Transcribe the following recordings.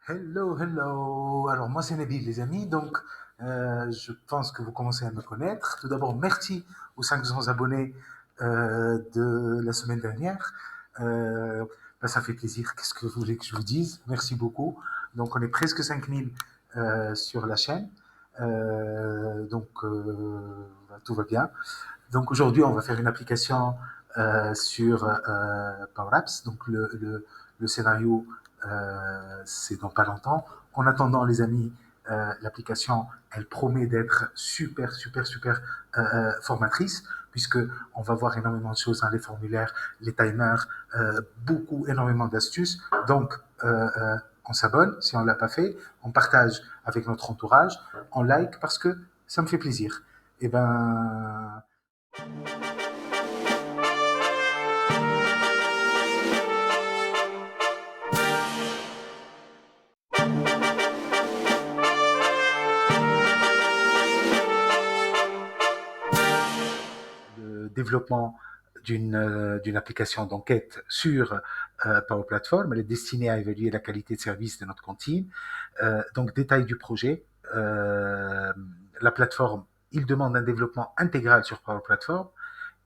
Hello, hello. Alors moi c'est Nabil les amis, donc je pense que vous commencez à me connaître. Tout d'abord merci aux 500 abonnés de la semaine dernière. Euh, Ça fait plaisir, qu'est-ce que vous voulez que je vous dise? Merci beaucoup. Donc on est presque 5000 sur la chaîne. Tout va bien. Donc aujourd'hui on va faire une application sur Power Apps. Donc le scénario c'est dans pas longtemps. En attendant, les amis, l'application, elle promet d'être super, super, super formatrice, puisque on va voir énormément de choses, hein, les formulaires, les timers, énormément d'astuces. Donc, on s'abonne si on ne l'a pas fait, on partage avec notre entourage, on like parce que ça me fait plaisir. Et ben, le développement d'une application d'enquête sur Power Platform. Elle est destinée à évaluer la qualité de service de notre cantine. Donc, détail du projet. La plateforme, il demande un développement intégral sur Power Platform.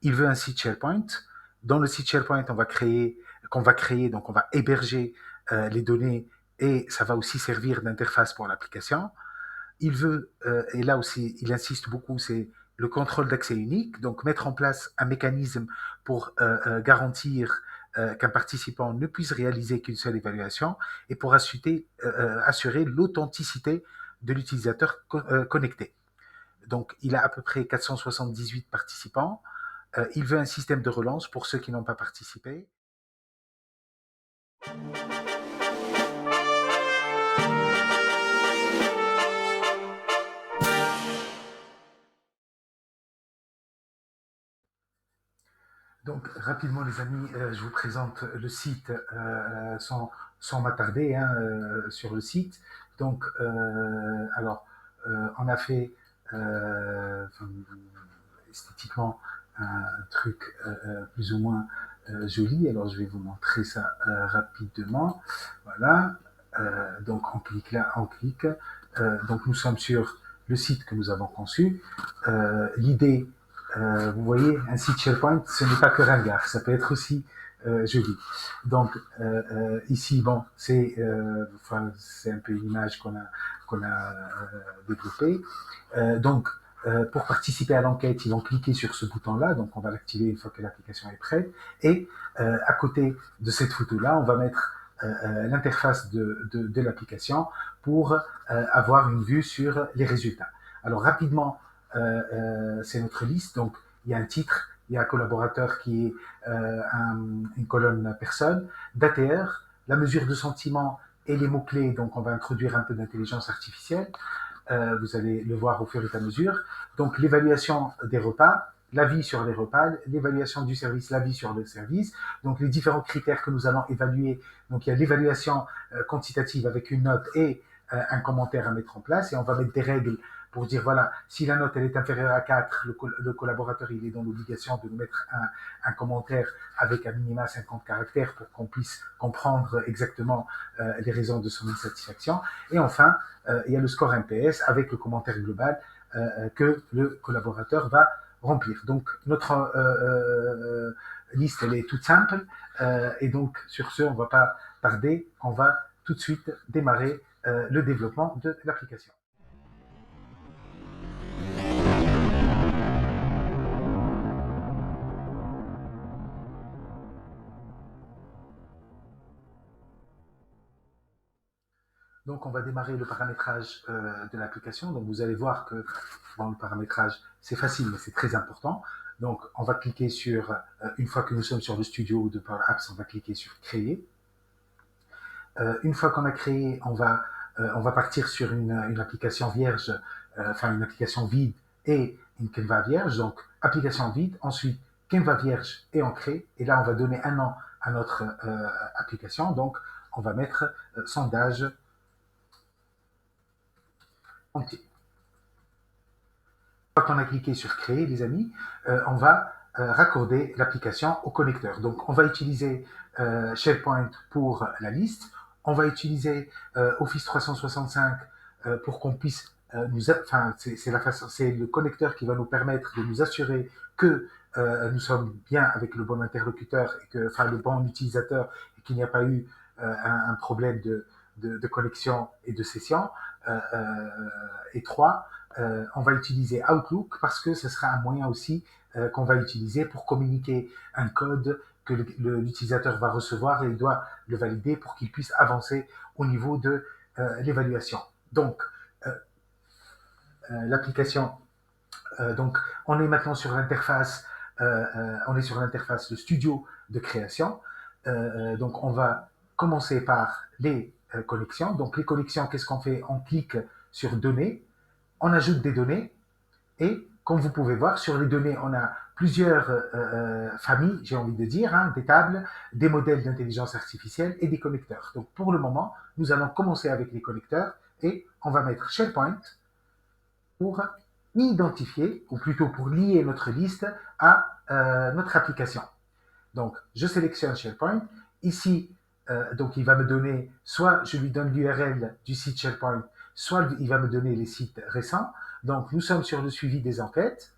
Il veut un site SharePoint. Dans le site SharePoint, qu'on va créer, donc on va héberger les données et ça va aussi servir d'interface pour l'application. Il veut, et là aussi, il insiste beaucoup, c'est le contrôle d'accès unique, donc mettre en place un mécanisme pour garantir qu'un participant ne puisse réaliser qu'une seule évaluation et pour assurer l'authenticité de l'utilisateur connecté. Donc, il a à peu près 478 participants. Il veut un système de relance pour ceux qui n'ont pas participé. Donc, rapidement, les amis, je vous présente le site sans m'attarder hein, sur le site. Donc, on a fait esthétiquement un truc plus ou moins joli. Alors, je vais vous montrer ça rapidement. Voilà. Donc, on clique là, on clique. Donc, nous sommes sur le site que nous avons conçu. L'idée vous voyez, un site SharePoint, ce n'est pas que ringard, ça peut être aussi joli. Donc ici, bon, c'est un peu une image qu'on a développée. Pour participer à l'enquête, ils vont cliquer sur ce bouton-là, donc on va l'activer une fois que l'application est prête. Et à côté de cette photo-là, on va mettre l'interface de l'application pour avoir une vue sur les résultats. Alors rapidement, c'est notre liste. Donc, il y a un titre, il y a un collaborateur qui est une colonne personne, d'ATR, la mesure de sentiment et les mots-clés. Donc, on va introduire un peu d'intelligence artificielle. Vous allez le voir au fur et à mesure. Donc, l'évaluation des repas, l'avis sur les repas, l'évaluation du service, l'avis sur le service. Donc, les différents critères que nous allons évaluer. Donc, il y a l'évaluation quantitative avec une note et un commentaire à mettre en place. Et on va mettre des règles pour dire, voilà, si la note elle est inférieure à 4, le collaborateur il est dans l'obligation de nous mettre un commentaire avec un minima 50 caractères pour qu'on puisse comprendre exactement les raisons de son insatisfaction. Et enfin, il y a le score MPS avec le commentaire global que le collaborateur va remplir. Donc notre liste elle est toute simple et donc sur ce on ne va pas tarder, on va tout de suite démarrer le développement de l'application. Donc, on va démarrer le paramétrage de l'application. Donc, vous allez voir que bon, le paramétrage, c'est facile, mais c'est très important. Donc, on va cliquer sur, une fois que nous sommes sur le studio de Power Apps, on va cliquer sur Créer. Une fois qu'on a créé, on va partir sur une application vierge, une application vide et une Canva vierge. Donc, application vide, ensuite Canva vierge et on crée. Et là, on va donner un nom à notre application. Donc, on va mettre sondage entier. Une fois qu'on a cliqué sur créer, les amis, on va raccorder l'application au connecteur. Donc, on va utiliser SharePoint pour la liste. On va utiliser Office 365 pour qu'on puisse c'est le connecteur qui va nous permettre de nous assurer que nous sommes bien avec le bon interlocuteur et que, enfin, le bon utilisateur et qu'il n'y a pas eu un problème de connexion et de session. Et trois, on va utiliser Outlook parce que ce sera un moyen aussi qu'on va utiliser pour communiquer un code que l'utilisateur va recevoir et il doit le valider pour qu'il puisse avancer au niveau de l'évaluation. Donc, l'application, donc on est maintenant sur l'interface, on est sur l'interface de studio de création. Donc, on va commencer par les connexions. Donc, les connexions, qu'est-ce qu'on fait? On clique sur données, on ajoute des données et comme vous pouvez voir, sur les données, on a plusieurs familles, j'ai envie de dire, hein, des tables, des modèles d'intelligence artificielle et des connecteurs. Donc, pour le moment, nous allons commencer avec les connecteurs et on va mettre SharePoint pour identifier, ou plutôt pour lier notre liste à notre application. Donc, je sélectionne SharePoint. Ici, donc, il va me donner, soit je lui donne l'URL du site SharePoint, soit il va me donner les sites récents. Donc, nous sommes sur le suivi des enquêtes.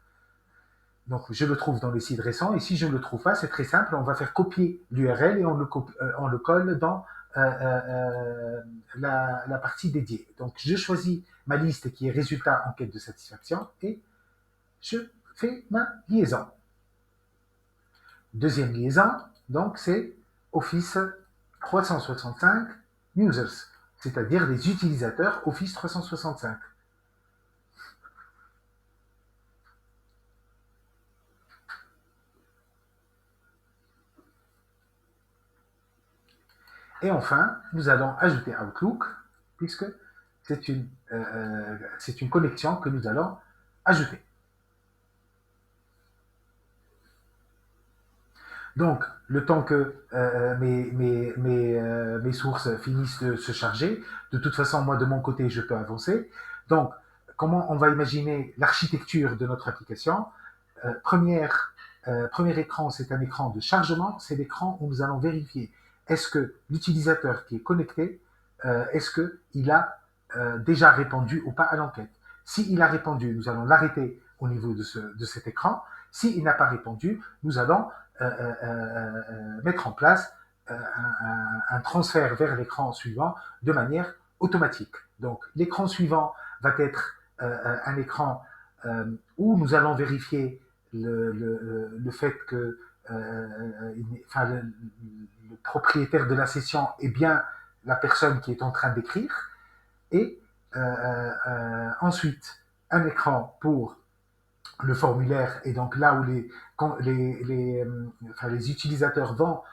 Donc, je le trouve dans les sites récents. Et si je ne le trouve pas, c'est très simple. On va faire copier l'URL et on le colle dans la partie dédiée. Donc, je choisis ma liste qui est résultat enquête de satisfaction et je fais ma liaison. Deuxième liaison, donc, c'est Office 365 Users, c'est-à-dire les utilisateurs Office 365. Et enfin, nous allons ajouter Outlook, puisque c'est une connexion que nous allons ajouter. Donc, le temps que mes sources finissent de se charger, de toute façon, moi, de mon côté, je peux avancer. Donc, comment on va imaginer l'architecture de notre application? Premier écran, c'est un écran de chargement. C'est l'écran où nous allons vérifier est-ce que l'utilisateur qui est connecté, est-ce qu'il a déjà répondu ou pas à l'enquête. S'il a répondu, nous allons l'arrêter au niveau de cet écran. S'il n'a pas répondu, nous allons mettre en place un transfert vers l'écran suivant de manière automatique. Donc, l'écran suivant va être un écran où nous allons vérifier le fait que le propriétaire de la session est bien la personne qui est en train d'écrire. Et ensuite, un écran pour le formulaire et donc là où les utilisateurs vont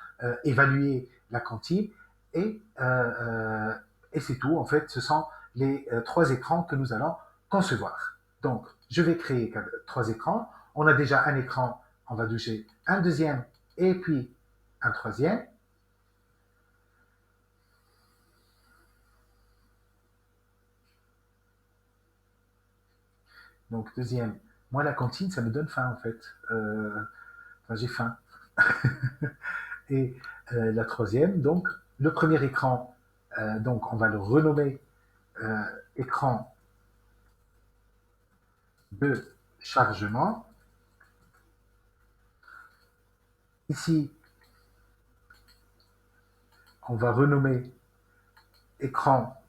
évaluer la cantine et c'est tout. En fait, ce sont les trois écrans que nous allons concevoir. Donc, je vais créer trois écrans. On a déjà un écran, on va toucher un deuxième et puis un troisième. Donc, deuxième. Moi, la cantine, ça me donne faim, en fait. Enfin, j'ai faim. Et la troisième, donc, le premier écran, donc, on va le renommer écran de chargement. Ici, on va renommer écran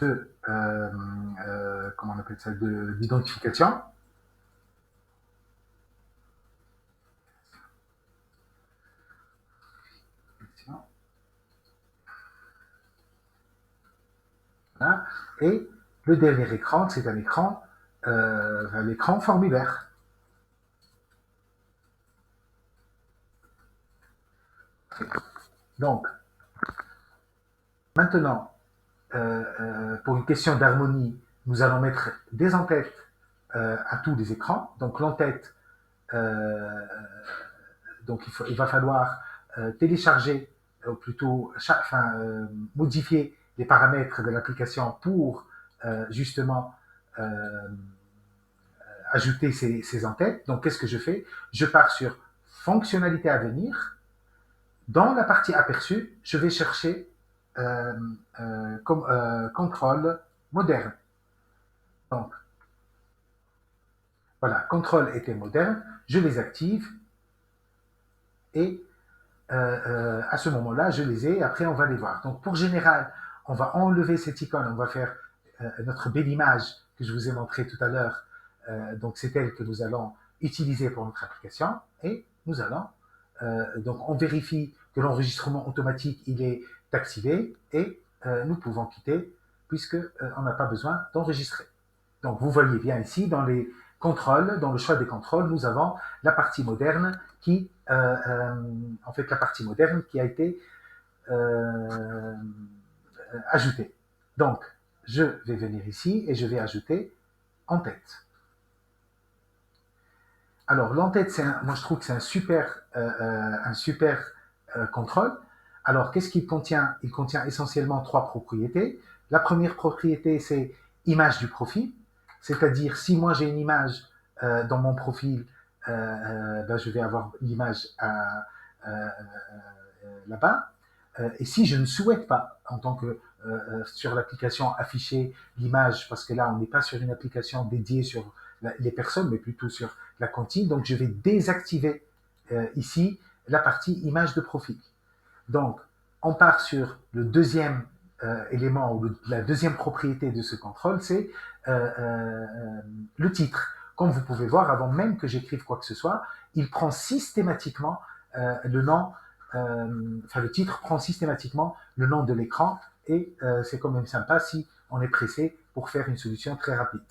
de, comment on appelle ça, d'identification. Voilà. Et le dernier écran, c'est un écran, l'écran formulaire. Donc, maintenant, pour une question d'harmonie, nous allons mettre des en-têtes à tous les écrans. Donc, l'en-tête, donc il va falloir télécharger, ou plutôt modifier les paramètres de l'application pour justement ajouter ces en-têtes. Donc, qu'est-ce que je fais? Je pars sur fonctionnalité à venir. Dans la partie aperçu, je vais chercher contrôle moderne. Donc, voilà, contrôle était moderne, je les active et à ce moment-là, je les ai et après on va les voir. Donc, pour général, on va enlever cette icône, on va faire notre belle image que je vous ai montré tout à l'heure. Donc, c'est elle que nous allons utiliser pour notre application et nous allons donc on vérifie que l'enregistrement automatique il est activé et nous pouvons quitter puisque on n'a pas besoin d'enregistrer. Donc vous voyez bien ici dans les contrôles, dans le choix des contrôles, nous avons la partie moderne qui en fait la partie moderne qui a été ajoutée. Donc je vais venir ici et je vais ajouter en tête. Alors, l'entête, moi je trouve que c'est un super contrôle. Alors, qu'est-ce qu'il contient? Il contient essentiellement trois propriétés. La première propriété, c'est image du profil. C'est-à-dire, si moi j'ai une image dans mon profil, ben, je vais avoir l'image là-bas. Et si je ne souhaite pas, en tant que sur l'application, afficher l'image, parce que là, on n'est pas sur une application dédiée sur les personnes, mais plutôt sur la cantine, donc je vais désactiver ici la partie image de profil. Donc, on part sur le deuxième élément, ou la deuxième propriété de ce contrôle, c'est le titre. Comme vous pouvez voir, avant même que j'écrive quoi que ce soit, il prend systématiquement le nom le titre prend systématiquement le nom de l'écran et c'est quand même sympa si on est pressé pour faire une solution très rapide.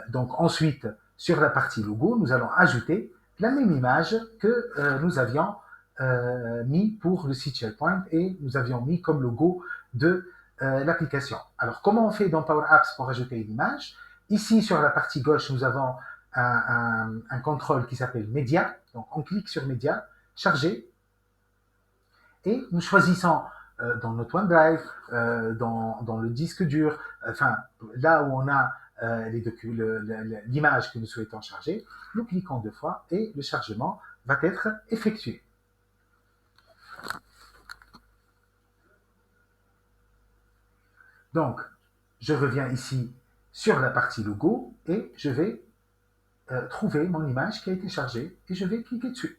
Donc ensuite, sur la partie logo, nous allons ajouter la même image que nous avions mis pour le site SharePoint et nous avions mis comme logo de l'application. Alors comment on fait dans Power Apps pour ajouter une image? Ici sur la partie gauche, nous avons un contrôle qui s'appelle Média. Donc on clique sur Média, Charger, et nous choisissons dans notre OneDrive, dans le disque dur, enfin là où on a l'image que nous souhaitons charger, nous cliquons deux fois et le chargement va être effectué. Donc, je reviens ici sur la partie logo et je vais trouver mon image qui a été chargée et je vais cliquer dessus.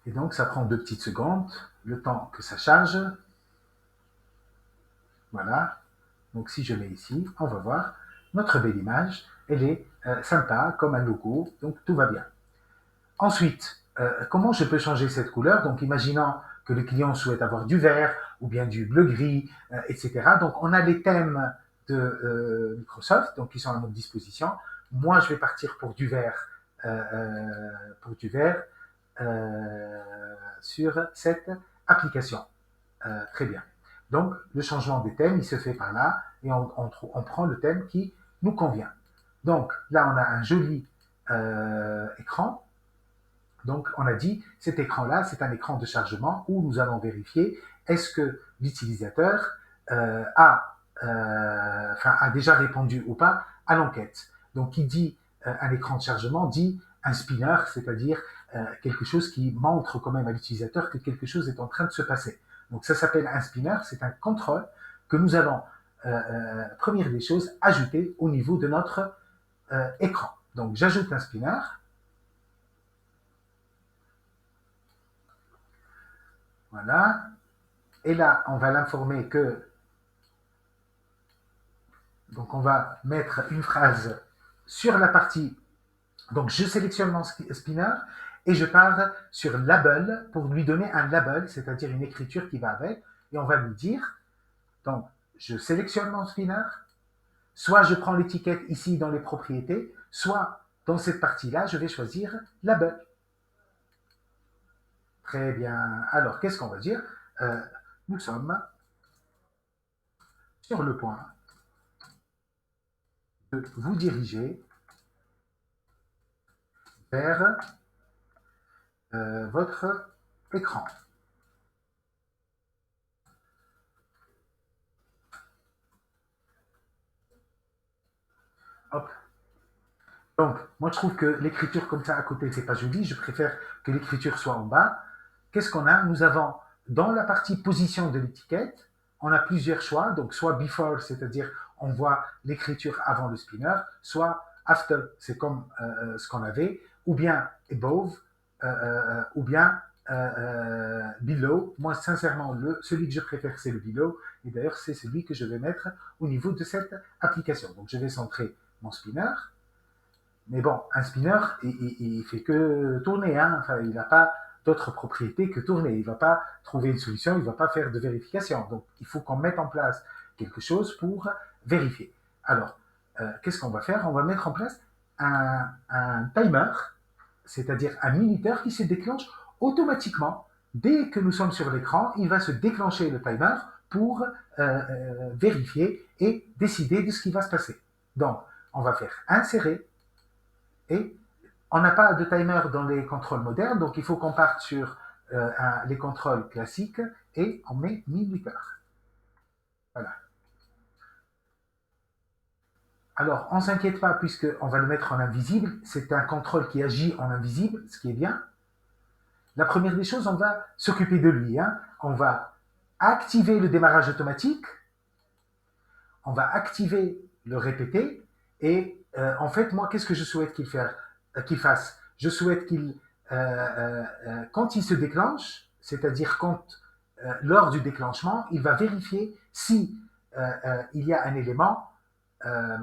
Et donc, ça prend 2 petites secondes, le temps que ça charge. Voilà. Donc, si je mets ici, on va voir notre belle image. Elle est sympa, comme un logo, donc tout va bien. Ensuite, comment je peux changer cette couleur? Donc, imaginons que le client souhaite avoir du vert ou bien du bleu-gris, etc. Donc, on a les thèmes de Microsoft, donc qui sont à notre disposition. Moi, je vais partir pour du vert, sur cette application. Très bien. Donc, le changement des thèmes, il se fait par là et on prend le thème qui nous convient. Donc, là, on a un joli écran. Donc, on a dit, cet écran-là, c'est un écran de chargement où nous allons vérifier est-ce que l'utilisateur a déjà répondu ou pas à l'enquête. Donc, qui dit un écran de chargement dit un spinner, c'est-à-dire quelque chose qui montre quand même à l'utilisateur que quelque chose est en train de se passer. Donc, ça s'appelle un spinner, c'est un contrôle que nous allons, première des choses, ajouter au niveau de notre écran. Donc, j'ajoute un spinner. Voilà. Et là, on va l'informer que... Donc, on va mettre une phrase sur la partie... Donc, je sélectionne mon spinner et je pars sur label pour lui donner un label, c'est-à-dire une écriture qui va avec. Et on va lui dire, donc, je sélectionne mon spinner, soit je prends l'étiquette ici dans les propriétés, soit dans cette partie-là, je vais choisir label. Très bien. Alors, qu'est-ce qu'on va dire? Nous sommes sur le point de vous diriger vers votre écran. Hop. Donc, moi, je trouve que l'écriture comme ça à côté, c'est pas joli. Je préfère que l'écriture soit en bas. Qu'est-ce qu'on a? Nous avons dans la partie position de l'étiquette, on a plusieurs choix. Donc, soit before, c'est-à-dire on voit l'écriture avant le spinner, soit after, c'est comme ce qu'on avait, ou bien above, ou bien below. Moi, sincèrement, celui que je préfère, c'est le below. Et d'ailleurs, c'est celui que je vais mettre au niveau de cette application. Donc, je vais centrer mon spinner. Mais bon, un spinner, il fait que tourner, hein. Enfin, il n'a pas d'autres propriétés que tourner. Il ne va pas trouver une solution, il ne va pas faire de vérification. Donc, il faut qu'on mette en place quelque chose pour vérifier. Alors, qu'est-ce qu'on va faire? On va mettre en place un timer, c'est-à-dire un minuteur qui se déclenche automatiquement. Dès que nous sommes sur l'écran, il va se déclencher le timer pour vérifier et décider de ce qui va se passer. Donc, on va faire insérer et on n'a pas de timer dans les contrôles modernes, donc il faut qu'on parte sur les contrôles classiques et on met minuteur. Voilà. Alors, on ne s'inquiète pas puisqu'on va le mettre en invisible. C'est un contrôle qui agit en invisible, ce qui est bien. La première des choses, on va s'occuper de lui. Hein. On va activer le démarrage automatique. On va activer le répéter. Et en fait, moi, qu'est-ce que je souhaite qu'il fasse? Je souhaite quand il se déclenche, c'est-à-dire lors du déclenchement, il va vérifier si il y a un élément euh,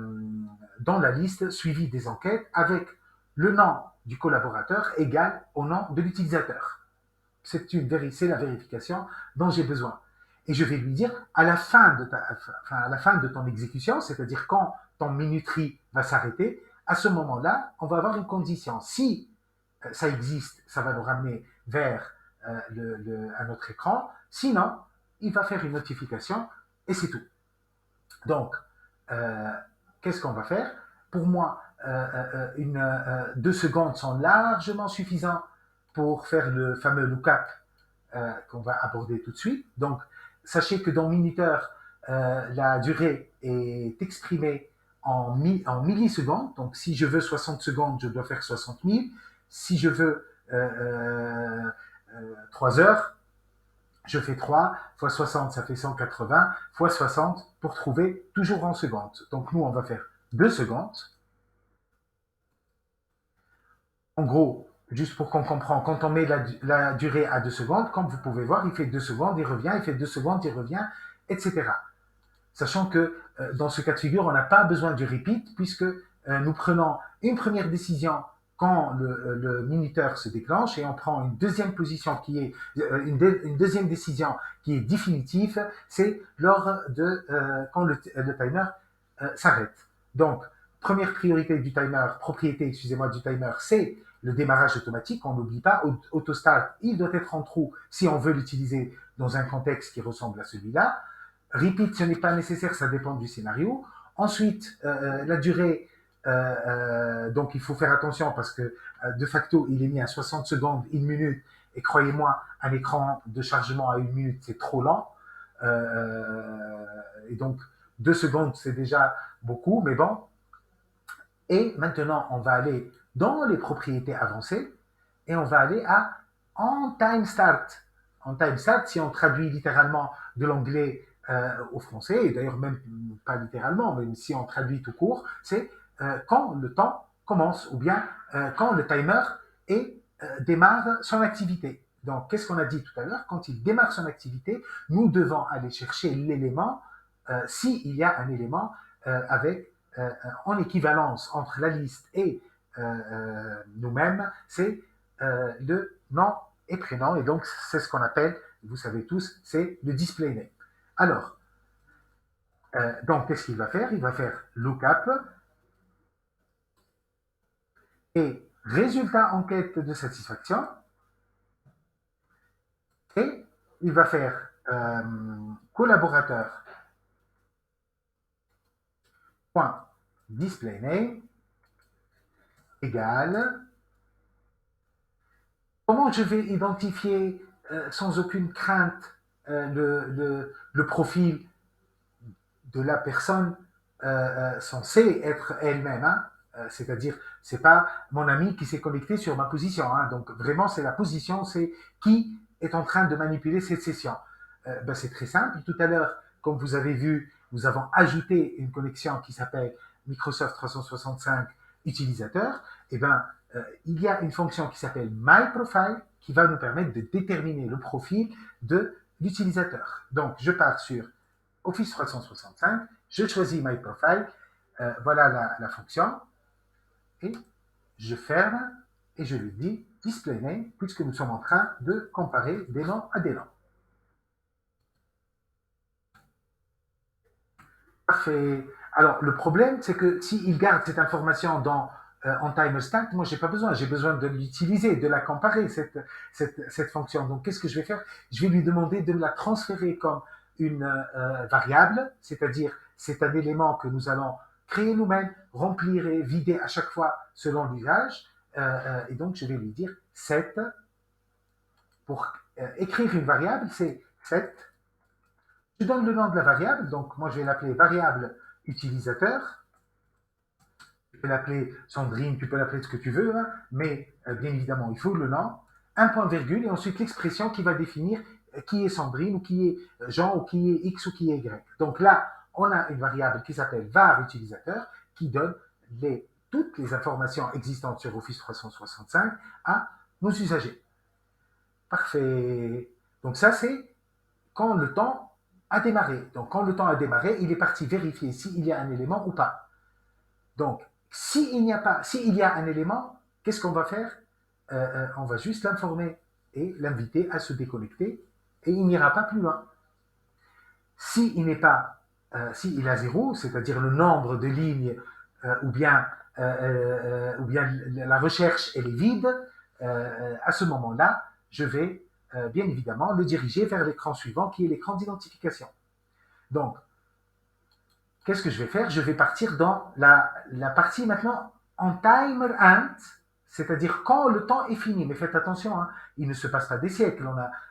dans la liste suivi des enquêtes avec le nom du collaborateur égal au nom de l'utilisateur. C'est la vérification dont j'ai besoin. Et je vais lui dire, à la fin de ton exécution, c'est-à-dire quand ton minuterie va s'arrêter, à ce moment-là, on va avoir une condition. Si ça existe, ça va nous ramener vers un autre écran. Sinon, il va faire une notification et c'est tout. Donc, euh, qu'est-ce qu'on va faire? Pour moi, 2 secondes sont largement suffisants pour faire le fameux lookup qu'on va aborder tout de suite. Donc, sachez que dans Minuteur, la durée est exprimée en millisecondes. Donc, si je veux 60 secondes, je dois faire 60 000. Si je veux 3 heures, je fais 3 fois 60, ça fait 180, fois 60 pour trouver toujours en secondes. Donc, nous, on va faire 2 secondes. En gros, juste pour qu'on comprenne, quand on met la durée à 2 secondes, comme vous pouvez voir, il fait 2 secondes, il revient, il fait 2 secondes, il revient, etc. Sachant que dans ce cas de figure, on n'a pas besoin du repeat puisque nous prenons une première décision quand le minuteur se déclenche et on prend une deuxième position qui est une deuxième décision qui est définitive, c'est lors de quand le timer s'arrête. Donc, première priorité du timer, propriété, excusez-moi, du timer, c'est le démarrage automatique. On n'oublie pas, AutoStart, il doit être en trou si on veut l'utiliser dans un contexte qui ressemble à celui-là. Repeat, ce n'est pas nécessaire, ça dépend du scénario. Ensuite, la durée, donc il faut faire attention parce que de facto, il est mis à 60 secondes, 1 minute, et croyez-moi, un écran de chargement à 1 minute, c'est trop lent. Et donc, 2 secondes, c'est déjà beaucoup, mais bon. Et maintenant, on va aller dans les propriétés avancées et on va aller à On Time Start. On Time Start, si on traduit littéralement de l'anglais au français, et d'ailleurs même pas littéralement, mais si on traduit tout court, c'est quand le temps commence ou bien quand le timer démarre son activité. Donc, qu'est-ce qu'on a dit tout à l'heure? Quand il démarre son activité, nous devons aller chercher l'élément, s'il y a un élément avec en équivalence entre la liste et nous-mêmes, c'est le nom et prénom. Et donc, c'est ce qu'on appelle, vous savez tous, c'est le display name. Alors, donc, qu'est-ce qu'il va faire? Il va faire lookup et résultat enquête de satisfaction. Et il va faire collaborateur point display name égale. Comment je vais identifier sans aucune crainte le profil de la personne censée être elle-même, hein. C'est-à-dire, c'est pas mon ami qui s'est connecté sur ma position, hein. Donc vraiment, c'est la position, c'est qui est en train de manipuler cette session. Ben, c'est très simple. Tout à l'heure, comme vous avez vu, nous avons ajouté une connexion qui s'appelle Microsoft 365 utilisateur. Et ben, il y a une fonction qui s'appelle My Profile qui va nous permettre de déterminer le profil de l'utilisateur. Donc, je pars sur Office 365, je choisis My Profile, voilà la fonction, et je ferme et je lui dis Display Name, puisque nous sommes en train de comparer des noms à des noms. Parfait. Alors, le problème, c'est que s'il garde cette information en timer stat, moi, j'ai pas besoin. J'ai besoin de l'utiliser, de la comparer, cette fonction. Donc, qu'est-ce que je vais faire? Je vais lui demander de me la transférer comme une variable, c'est-à-dire c'est un élément que nous allons créer nous-mêmes, remplir et vider à chaque fois selon l'usage. Et donc, je vais lui dire set. Pour écrire une variable, c'est set. Je donne le nom de la variable, donc moi je vais l'appeler variable utilisateur. Tu peux l'appeler Sandrine, tu peux l'appeler ce que tu veux, hein, mais bien évidemment, il faut le nom, un point virgule, et ensuite l'expression qui va définir qui est Sandrine, ou qui est Jean, ou qui est X, ou qui est Y. Donc là, on a une variable qui s'appelle var utilisateur, qui donne toutes les informations existantes sur Office 365 à nos usagers. Parfait. Donc ça, c'est quand le temps a démarré. Donc quand le temps a démarré, il est parti vérifier s'il y a un élément ou pas. Donc, s'il y a un élément, qu'est-ce qu'on va faire? On va juste l'informer et l'inviter à se déconnecter et il n'ira pas plus loin. S'il n'est pas, s'il a zéro, c'est-à-dire le nombre de lignes ou bien la recherche elle est vide, à ce moment-là, je vais bien évidemment le diriger vers l'écran suivant qui est l'écran d'identification. Donc, qu'est-ce que je vais faire? Je vais partir dans la partie maintenant en timer end, c'est-à-dire quand le temps est fini. Mais faites attention, hein, il ne se passe pas des siècles.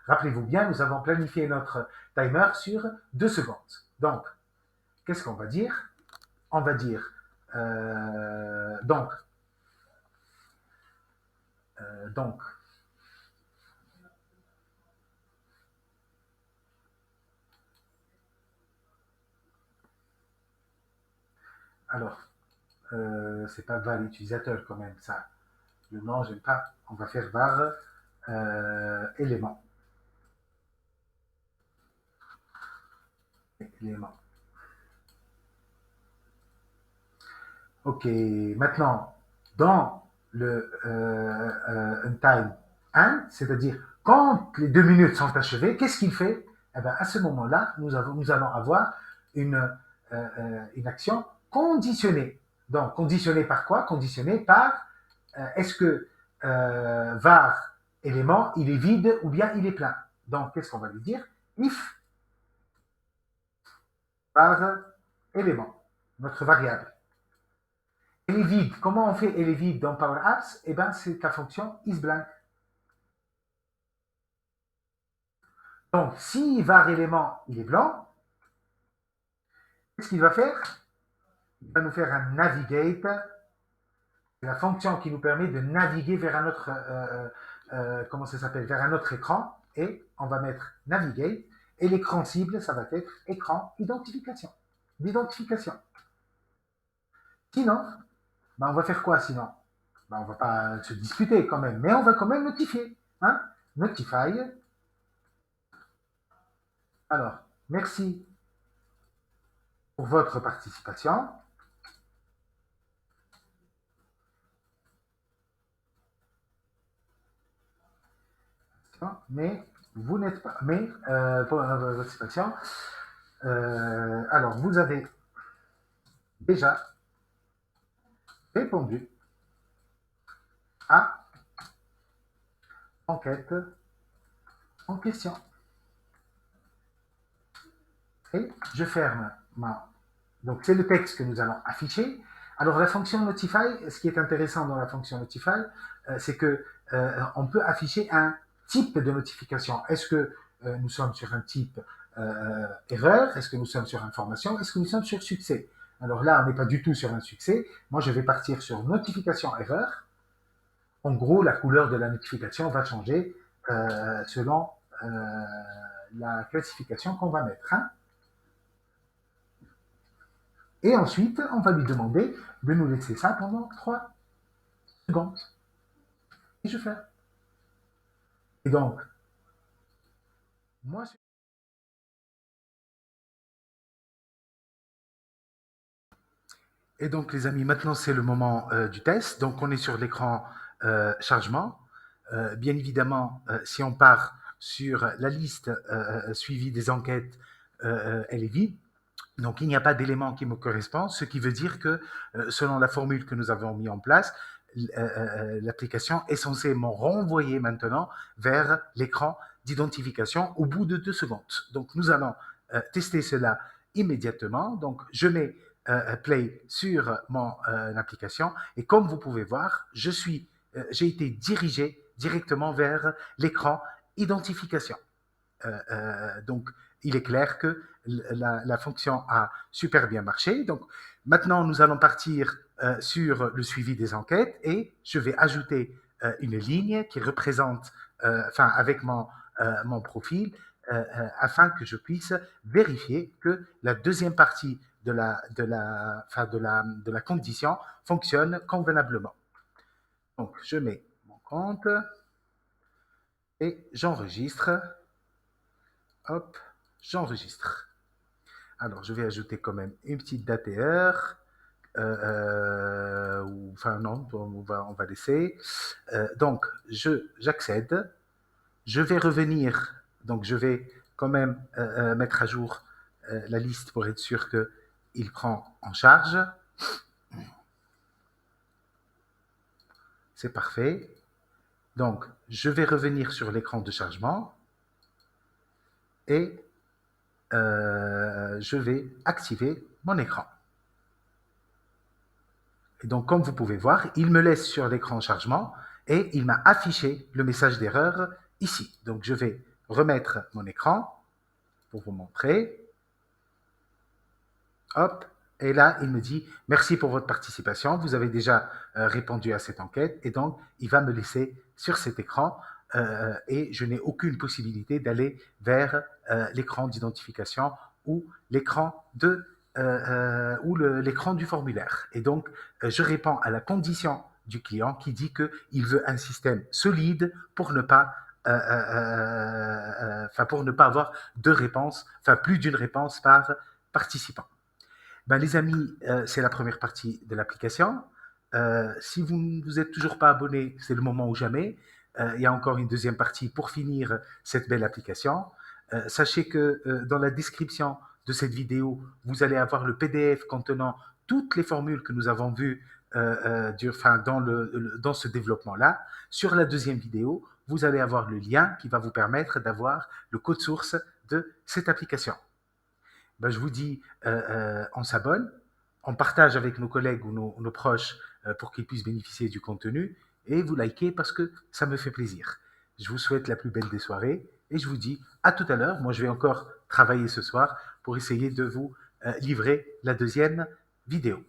Rappelez-vous bien, nous avons planifié notre timer sur 2 secondes. Donc, qu'est-ce qu'on va dire? On va dire, donc, alors, c'est pas var utilisateur quand même, ça. Le nom, j'aime pas. On va faire var élément. Élément. Ok, maintenant, dans le time 1, c'est-à-dire quand les 2 minutes sont achevées, qu'est-ce qu'il fait? Eh bien, à ce moment-là, nous allons avoir une action conditionnée. Donc, conditionnée par quoi? Conditionnée par est-ce que var élément, il est vide ou bien il est plein. Donc, qu'est-ce qu'on va lui dire? If var élément, notre variable. Elle est vide. Comment on fait elle est vide dans Power Apps? Eh bien, c'est la fonction isBlank. Donc, si var élément, il est blanc, qu'est-ce qu'il va faire? Il va nous faire un navigate, la fonction qui nous permet de naviguer vers un autre, comment ça s'appelle, vers un autre écran, et on va mettre navigate, et l'écran cible, ça va être écran d'identification. Sinon, ben on va faire quoi sinon? Ben on va pas se disputer quand même, mais on va quand même notifier. Hein? Notify. Alors, merci pour votre participation. Mais vous n'êtes pas. Mais pour votre participation, alors vous avez déjà répondu à l'enquête en question. Et je ferme ma. Donc c'est le texte que nous allons afficher. Alors la fonction Notify, ce qui est intéressant dans la fonction Notify, c'est que on peut afficher un type de notification. Est-ce que nous sommes sur un type erreur? Est-ce que nous sommes sur information? Est-ce que nous sommes sur succès? Alors là, on n'est pas du tout sur un succès. Moi, je vais partir sur notification erreur. En gros, la couleur de la notification va changer selon la classification qu'on va mettre. Hein. Et ensuite, on va lui demander de nous laisser ça pendant 3 secondes. Et je fais. Et donc, moi, et donc, les amis, maintenant, c'est le moment du test. Donc, on est sur l'écran chargement. Bien évidemment, si on part sur la liste suivie des enquêtes, elle est vide. Donc, il n'y a pas d'élément qui me correspond, ce qui veut dire que, selon la formule que nous avons mis en place, l'application est censée me renvoyer maintenant vers l'écran d'identification au bout de 2 secondes. Donc, nous allons tester cela immédiatement. Donc, je mets play sur mon application et comme vous pouvez voir, j'ai été dirigé directement vers l'écran identification. Donc, il est clair que la fonction a super bien marché. Donc, maintenant, nous allons partir sur le suivi des enquêtes et je vais ajouter une ligne qui représente, avec mon profil, afin que je puisse vérifier que la deuxième partie de la condition fonctionne convenablement. Donc, je mets mon compte et j'enregistre. Hop, j'enregistre. Alors, je vais ajouter quand même une petite date et heure. Non, on va laisser. Donc, j'accède. Je vais revenir. Donc, je vais quand même mettre à jour la liste pour être sûr qu'il prend en charge. C'est parfait. Donc, je vais revenir sur l'écran de chargement et je vais activer mon écran. Et donc, comme vous pouvez voir, il me laisse sur l'écran chargement et il m'a affiché le message d'erreur ici. Donc, je vais remettre mon écran pour vous montrer. Hop, et là, il me dit « Merci pour votre participation, vous avez déjà répondu à cette enquête. » Et donc, il va me laisser sur cet écran et je n'ai aucune possibilité d'aller vers l'écran d'identification ou l'écran l'écran du formulaire. Et donc, je réponds à la condition du client qui dit qu'il veut un système solide pour ne pas avoir deux réponses, plus d'une réponse par participant. Ben, les amis, c'est la première partie de l'application. Si vous ne vous êtes toujours pas abonné, c'est le moment ou jamais. Il y a encore une deuxième partie pour finir cette belle application. Sachez que dans la description de cette vidéo, vous allez avoir le PDF contenant toutes les formules que nous avons vues dans ce développement-là. Sur la deuxième vidéo, vous allez avoir le lien qui va vous permettre d'avoir le code source de cette application. Ben, je vous dis, on s'abonne, on partage avec nos collègues ou nos proches pour qu'ils puissent bénéficier du contenu et vous likez parce que ça me fait plaisir. Je vous souhaite la plus belle des soirées et je vous dis à tout à l'heure. Moi, je vais encore travailler ce soir pour essayer de vous livrer la deuxième vidéo.